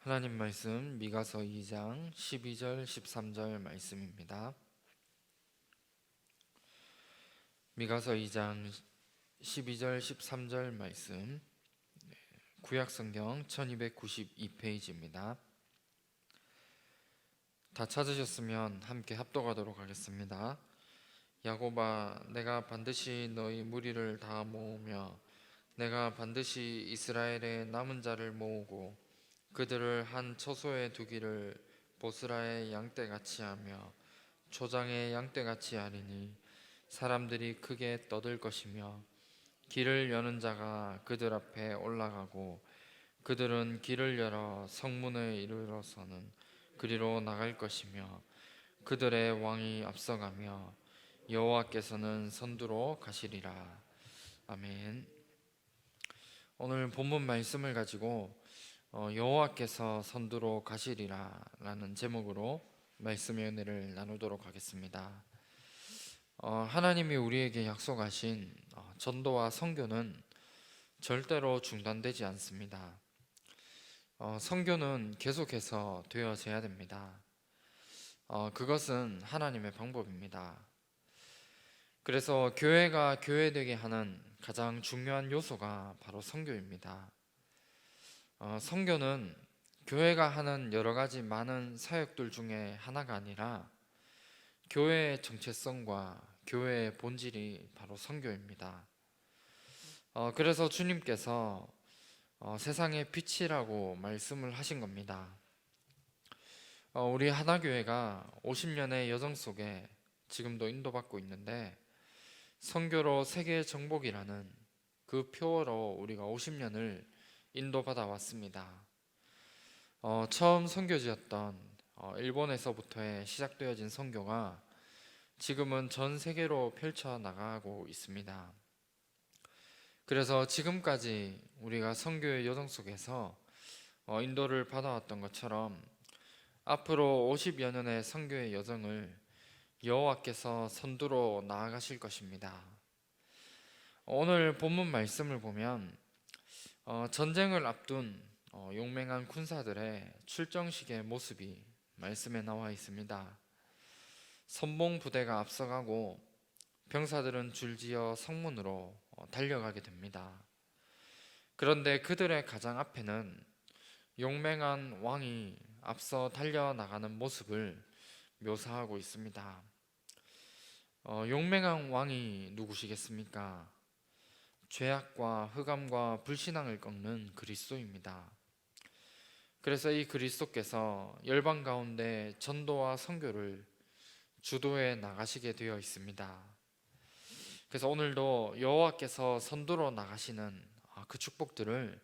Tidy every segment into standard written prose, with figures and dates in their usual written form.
하나님 말씀 미가서 2장 12절 13절 말씀입니다. 미가서 2장 12절 13절 말씀, 구약성경 1292페이지입니다. 다 찾으셨으면 함께 합독하도록 하겠습니다. 야곱아, 내가 반드시 너희 무리를 다 모으며 내가 반드시 이스라엘의 남은 자를 모으고 그들을 한 처소에 두기를 보스라의 양떼같이 하며 초장의 양떼같이 하리니 사람들이 크게 떠들 것이며 길을 여는 자가 그들 앞에 올라가고 그들은 길을 열어 성문에 이르러서는 그리로 나갈 것이며 그들의 왕이 앞서가며 여호와께서는 선두로 가시리라. 아멘. 오늘 본문 말씀을 가지고 여호와께서 선두로 가시리라 라는 제목으로 말씀의 은혜를 나누도록 하겠습니다. 하나님이 우리에게 약속하신 전도와 선교는 절대로 중단되지 않습니다. 선교는 계속해서 되어져야 됩니다. 그것은 하나님의 방법입니다. 그래서 교회가 교회되게 하는 가장 중요한 요소가 바로 선교입니다. 선교는 교회가 하는 여러 가지 많은 사역들 중에 하나가 아니라 교회의 정체성과 교회의 본질이 바로 선교입니다. 그래서 주님께서 세상의 빛이라고 말씀을 하신 겁니다. 우리 하나교회가 50년의 여정 속에 지금도 인도받고 있는데 선교로 세계 정복이라는 그 표어로 우리가 50년을 인도받아 왔습니다. 처음 선교지였던 일본에서부터의 시작되어진 선교가 지금은 전 세계로 펼쳐나가고 있습니다. 그래서 지금까지 우리가 선교의 여정 속에서 인도를 받아왔던 것처럼 앞으로 50여 년의 선교의 여정을 여호와께서 선두로 나아가실 것입니다. 오늘 본문 말씀을 보면 전쟁을 앞둔 용맹한 군사들의 출정식의 모습이 말씀에 나와 있습니다. 선봉 부대가 앞서가고 병사들은 줄지어 성문으로 달려가게 됩니다. 그런데 그들의 가장 앞에는 용맹한 왕이 앞서 달려나가는 모습을 묘사하고 있습니다. 용맹한 왕이 누구시겠습니까? 죄악과 흑암과 불신앙을 꺾는 그리스도입니다. 그래서 이 그리스도께서 열방 가운데 전도와 선교를 주도해 나가시게 되어 있습니다. 그래서 오늘도 여호와께서 선두로 나가시는 그 축복들을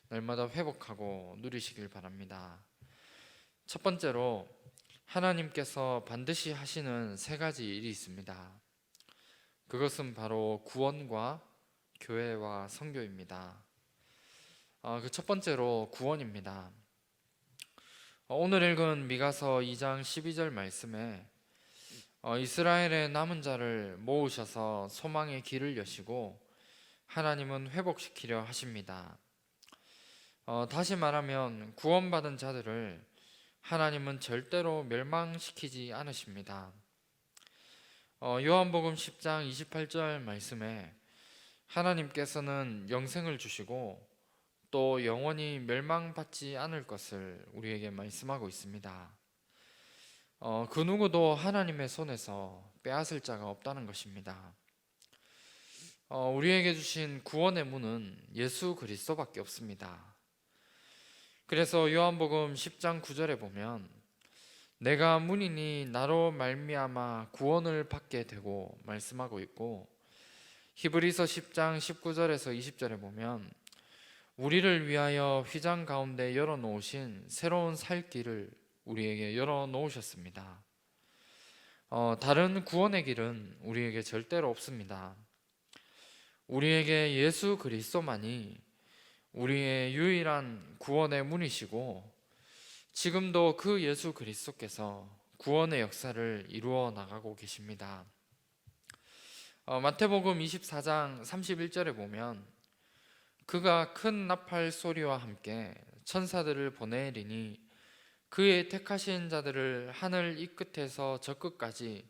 날마다 회복하고 누리시길 바랍니다. 첫 번째로 하나님께서 반드시 하시는 세 가지 일이 있습니다. 그것은 바로 구원과 교회와 선교입니다. 그 첫 번째로 구원입니다. 오늘 읽은 미가서 2장 12절 말씀에 이스라엘의 남은 자를 모으셔서 소망의 길을 여시고 하나님은 회복시키려 하십니다. 다시 말하면 구원받은 자들을 하나님은 절대로 멸망시키지 않으십니다. 요한복음 10장 28절 말씀에 하나님께서는 영생을 주시고 또 영원히 멸망받지 않을 것을 우리에게 말씀하고 있습니다. 그 누구도 하나님의 손에서 빼앗을 자가 없다는 것입니다. 우리에게 주신 구원의 문은 예수 그리스도밖에 없습니다. 그래서 요한복음 10장 9절에 보면 내가 문이니 나로 말미암아 구원을 받게 되고 말씀하고 있고, 히브리서 10장 19절에서 20절에 보면 우리를 위하여 휘장 가운데 열어놓으신 새로운 살 길을 우리에게 열어놓으셨습니다. 다른 구원의 길은 우리에게 절대로 없습니다. 우리에게 예수 그리스도만이 우리의 유일한 구원의 문이시고 지금도 그 예수 그리스도께서 구원의 역사를 이루어 나가고 계십니다. 마태복음 24장 31절에 보면 그가 큰 나팔 소리와 함께 천사들을 보내리니 그의 택하신 자들을 하늘 이 끝에서 저 끝까지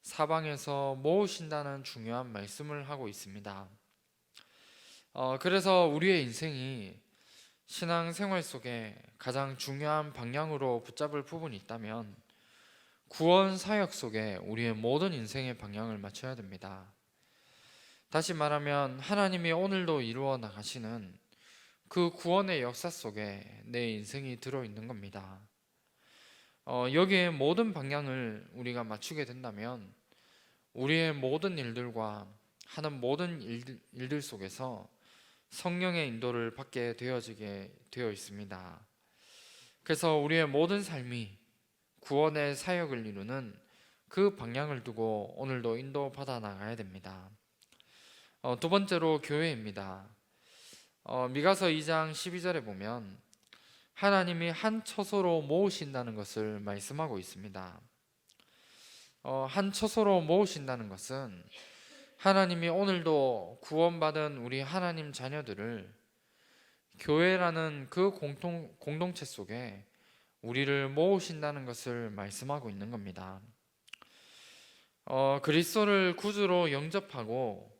사방에서 모으신다는 중요한 말씀을 하고 있습니다. 그래서 우리의 인생이 신앙생활 속에 가장 중요한 방향으로 붙잡을 부분이 있다면 구원 사역 속에 우리의 모든 인생의 방향을 맞춰야 됩니다. 다시 말하면 하나님이 오늘도 이루어 나가시는 그 구원의 역사 속에 내 인생이 들어있는 겁니다. 여기에 모든 방향을 우리가 맞추게 된다면 우리의 모든 일들과 하는 모든 일들 속에서 성령의 인도를 받게 되어지게 되어 있습니다. 그래서 우리의 모든 삶이 구원의 사역을 이루는 그 방향을 두고 오늘도 인도받아 나가야 됩니다. 두 번째로 교회입니다. 미가서 2장 12절에 보면 하나님이 한 처소로 모으신다는 것을 말씀하고 있습니다. 한 처소로 모으신다는 것은 하나님이 오늘도 구원받은 우리 하나님 자녀들을 교회라는 그 공동체 속에 우리를 모으신다는 것을 말씀하고 있는 겁니다. 그리스도를 구주로 영접하고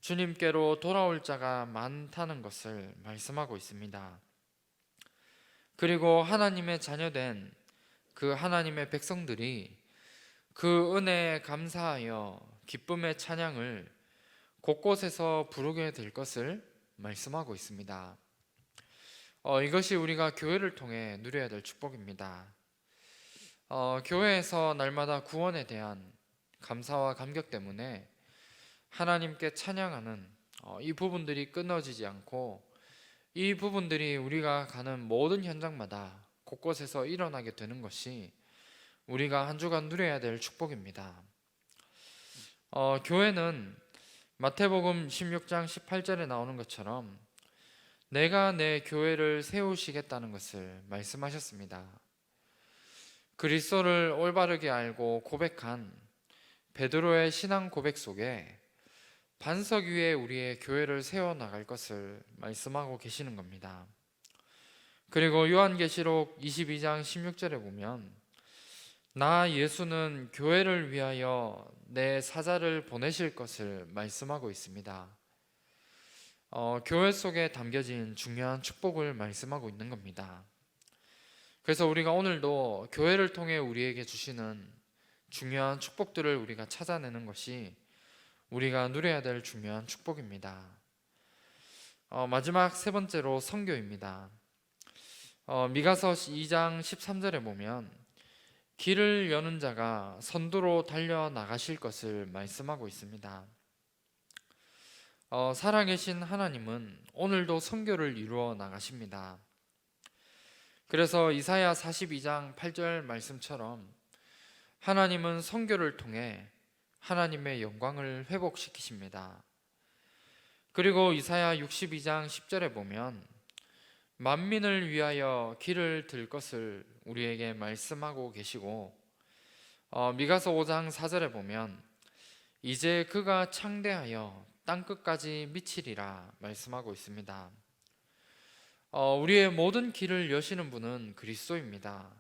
주님께로 돌아올 자가 많다는 것을 말씀하고 있습니다. 그리고 하나님의 자녀된 그 하나님의 백성들이 그 은혜에 감사하여 기쁨의 찬양을 곳곳에서 부르게 될 것을 말씀하고 있습니다. 이것이 우리가 교회를 통해 누려야 될 축복입니다. 교회에서 날마다 구원에 대한 감사와 감격 때문에 하나님께 찬양하는 이 부분들이 끊어지지 않고 이 부분들이 우리가 가는 모든 현장마다 곳곳에서 일어나게 되는 것이 우리가 한 주간 누려야 될 축복입니다. 교회는 마태복음 16장 18절에 나오는 것처럼 내가 내 교회를 세우시겠다는 것을 말씀하셨습니다. 그리스도를 올바르게 알고 고백한 베드로의 신앙 고백 속에 반석 위에 우리의 교회를 세워나갈 것을 말씀하고 계시는 겁니다. 그리고 요한계시록 22장 16절에 보면 나 예수는 교회를 위하여 내 사자를 보내실 것을 말씀하고 있습니다. 교회 속에 담겨진 중요한 축복을 말씀하고 있는 겁니다. 그래서 우리가 오늘도 교회를 통해 우리에게 주시는 중요한 축복들을 우리가 찾아내는 것이 우리가 누려야 될 중요한 축복입니다. 마지막 세 번째로 선교입니다. 미가서 2장 13절에 보면 길을 여는 자가 선두로 달려 나가실 것을 말씀하고 있습니다. 살아계신 하나님은 오늘도 선교를 이루어 나가십니다. 그래서 이사야 42장 8절 말씀처럼 하나님은 선교를 통해 하나님의 영광을 회복시키십니다. 그리고 이사야 62장 10절에 보면 만민을 위하여 길을 들 것을 우리에게 말씀하고 계시고 미가서 5장 4절에 보면 이제 그가 창대하여 땅끝까지 미치리라 말씀하고 있습니다. 우리의 모든 길을 여시는 분은 그리스도입니다.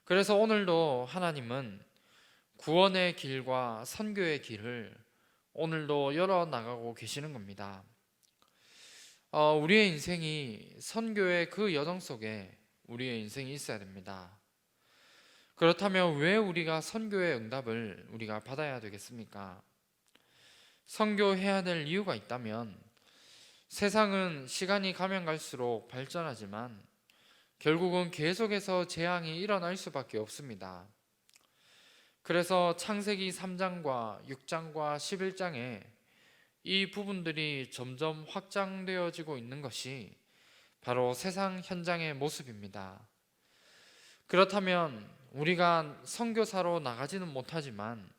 그래서 오늘도 하나님은 구원의 길과 선교의 길을 오늘도 열어나가고 계시는 겁니다. 우리의 인생이 선교의 그 여정 속에 우리의 인생이 있어야 됩니다. 그렇다면 왜 우리가 선교의 응답을 우리가 받아야 되겠습니까? 선교해야 될 이유가 있다면 세상은 시간이 가면 갈수록 발전하지만 결국은 계속해서 재앙이 일어날 수밖에 없습니다. 그래서 창세기 3장과 6장과 11장에 이 부분들이 점점 확장되어지고 있는 것이 바로 세상 현장의 모습입니다. 그렇다면 우리가 선교사로 나가지는 못하지만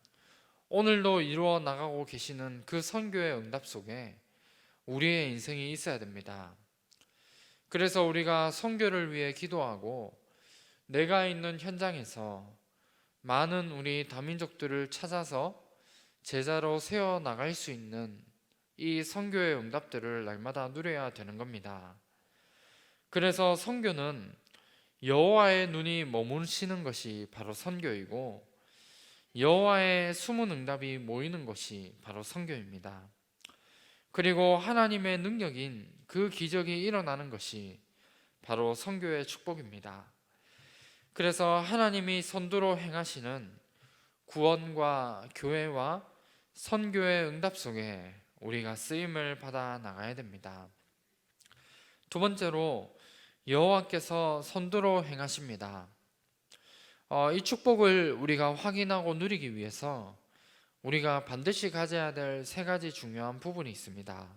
오늘도 이루어 나가고 계시는 그 선교의 응답 속에 우리의 인생이 있어야 됩니다. 그래서 우리가 선교를 위해 기도하고 내가 있는 현장에서 많은 우리 다민족들을 찾아서 제자로 세워 나갈 수 있는 이 선교의 응답들을 날마다 누려야 되는 겁니다. 그래서 선교는 여호와의 눈이 머무시는 것이 바로 선교이고, 여호와의 숨은 응답이 모이는 것이 바로 선교입니다. 그리고 하나님의 능력인 그 기적이 일어나는 것이 바로 선교의 축복입니다. 그래서 하나님이 선두로 행하시는 구원과 교회와 선교의 응답 속에 우리가 쓰임을 받아 나가야 됩니다. 두 번째로, 여호와께서 선두로 행하십니다. 이 축복을 우리가 확인하고 누리기 위해서 우리가 반드시 가져야 될 세 가지 중요한 부분이 있습니다.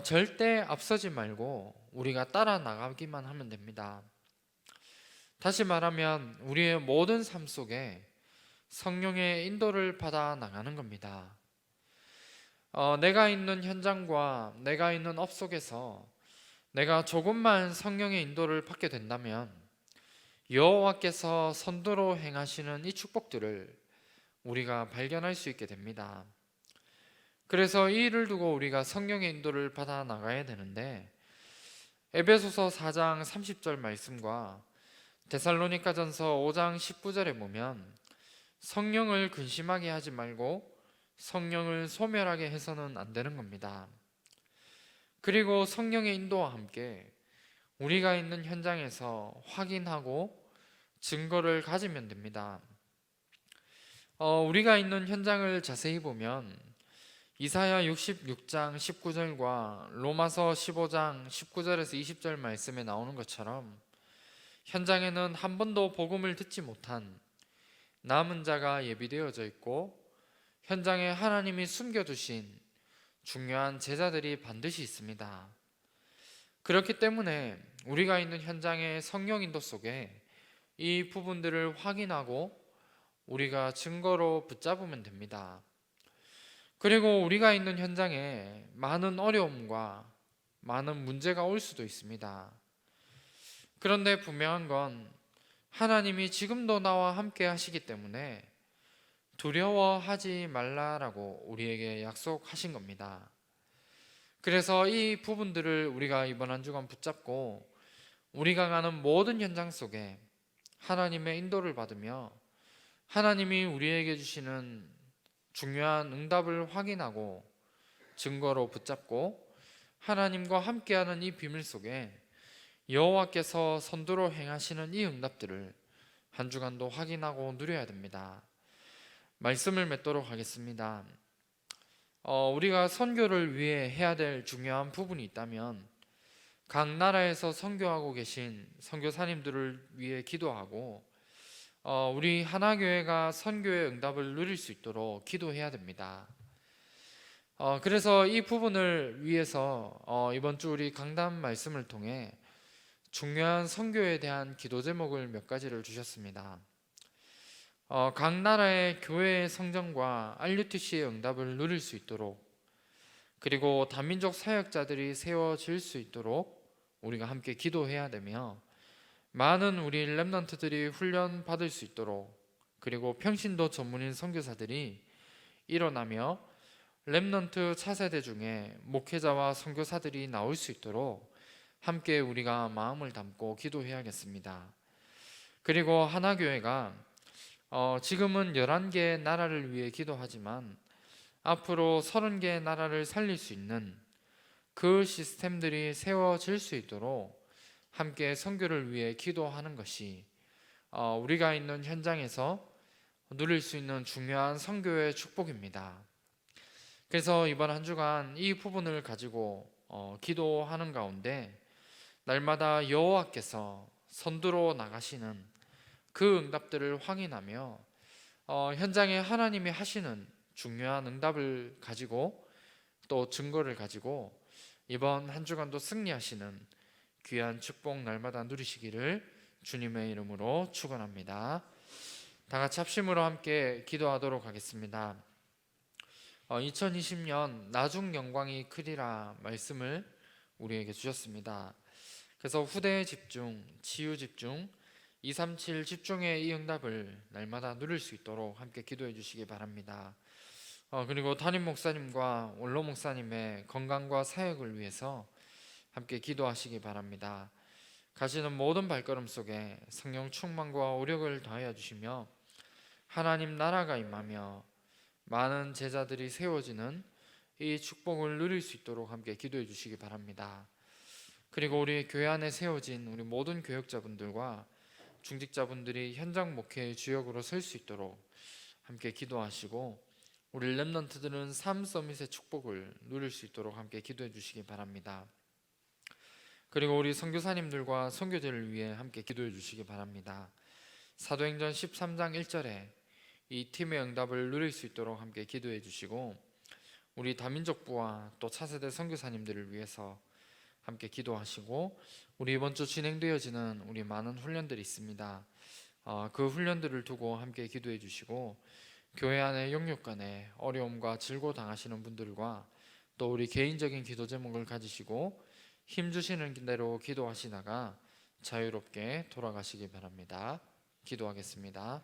절대 앞서지 말고 우리가 따라 나가기만 하면 됩니다. 다시 말하면 우리의 모든 삶 속에 성령의 인도를 받아 나가는 겁니다. 내가 있는 현장과 내가 있는 업 속에서 내가 조금만 성령의 인도를 받게 된다면 여호와께서 선두로 행하시는 이 축복들을 우리가 발견할 수 있게 됩니다. 그래서 이 일을 두고 우리가 성령의 인도를 받아 나가야 되는데, 에베소서 4장 30절 말씀과 데살로니가전서 5장 19절에 보면 성령을 근심하게 하지 말고 성령을 소멸하게 해서는 안 되는 겁니다. 그리고 성령의 인도와 함께 우리가 있는 현장에서 확인하고 증거를 가지면 됩니다. 우리가 있는 현장을 자세히 보면 이사야 66장 19절과 로마서 15장 19절에서 20절 말씀에 나오는 것처럼 현장에는 한 번도 복음을 듣지 못한 남은 자가 예비되어져 있고, 현장에 하나님이 숨겨두신 중요한 제자들이 반드시 있습니다. 그렇기 때문에 우리가 있는 현장의 성령 인도 속에 이 부분들을 확인하고 우리가 증거로 붙잡으면 됩니다. 그리고 우리가 있는 현장에 많은 어려움과 많은 문제가 올 수도 있습니다. 그런데 분명한 건 하나님이 지금도 나와 함께 하시기 때문에 두려워하지 말라라고 우리에게 약속하신 겁니다. 그래서 이 부분들을 우리가 이번 한 주간 붙잡고 우리가 가는 모든 현장 속에 하나님의 인도를 받으며 하나님이 우리에게 주시는 중요한 응답을 확인하고 증거로 붙잡고 하나님과 함께하는 이 비밀 속에 여호와께서 선두로 행하시는 이 응답들을 한 주간도 확인하고 누려야 됩니다. 말씀을 맺도록 하겠습니다. 우리가 선교를 위해 해야 될 중요한 부분이 있다면 각 나라에서 선교하고 계신 선교사님들을 위해 기도하고 우리 하나교회가 선교의 응답을 누릴 수 있도록 기도해야 됩니다. 그래서 이 부분을 위해서 이번 주 우리 강단 말씀을 통해 중요한 선교에 대한 기도 제목을 몇 가지를 주셨습니다. 각 나라의 교회의 성장과 RUTC의 응답을 누릴 수 있도록, 그리고 다민족 사역자들이 세워질 수 있도록 우리가 함께 기도해야 되며, 많은 우리 렘넌트들이 훈련 받을 수 있도록, 그리고 평신도 전문인 선교사들이 일어나며 렘넌트 차세대 중에 목회자와 선교사들이 나올 수 있도록 함께 우리가 마음을 담고 기도해야겠습니다. 그리고 하나교회가 지금은 11개의 나라를 위해 기도하지만 앞으로 30개의 나라를 살릴 수 있는 그 시스템들이 세워질 수 있도록 함께 선교를 위해 기도하는 것이 우리가 있는 현장에서 누릴 수 있는 중요한 선교의 축복입니다. 그래서 이번 한 주간 이 부분을 가지고 기도하는 가운데 날마다 여호와께서 선두로 나가시는 그 응답들을 확인하며 현장에 하나님이 하시는 중요한 응답을 가지고 또 증거를 가지고 이번 한 주간도 승리하시는 귀한 축복 날마다 누리시기를 주님의 이름으로 축원합니다. 다 같이 합심으로 함께 기도하도록 하겠습니다. 2020년 나중 영광이 크리라 말씀을 우리에게 주셨습니다. 그래서 후대에 집중, 치유 집중, 237 집중의 이 응답을 날마다 누릴 수 있도록 함께 기도해 주시기 바랍니다. 그리고 담임 목사님과 원로 목사님의 건강과 사역을 위해서 함께 기도하시기 바랍니다. 가시는 모든 발걸음 속에 성령 충만과 오력을 더하여 주시며 하나님 나라가 임하며 많은 제자들이 세워지는 이 축복을 누릴 수 있도록 함께 기도해 주시기 바랍니다. 그리고 우리 교회 안에 세워진 우리 모든 교역자분들과 중직자분들이 현장 목회의 주역으로 설 수 있도록 함께 기도하시고 우리 렘넌트들은 삶 서밋의 축복을 누릴 수 있도록 함께 기도해 주시기 바랍니다. 그리고 우리 선교사님들과 선교제를 위해 함께 기도해 주시기 바랍니다. 사도행전 13장 1절에 이 팀의 응답을 누릴 수 있도록 함께 기도해 주시고 우리 다민족부와 또 차세대 선교사님들을 위해서 함께 기도하시고 우리 이번 주 진행되어지는 우리 많은 훈련들이 있습니다. 그 훈련들을 두고 함께 기도해 주시고 교회 안에 영육 간에 어려움과 질고 당하시는 분들과 또 우리 개인적인 기도 제목을 가지시고 힘 주시는 대로 기도하시다가 자유롭게 돌아가시기 바랍니다. 기도하겠습니다.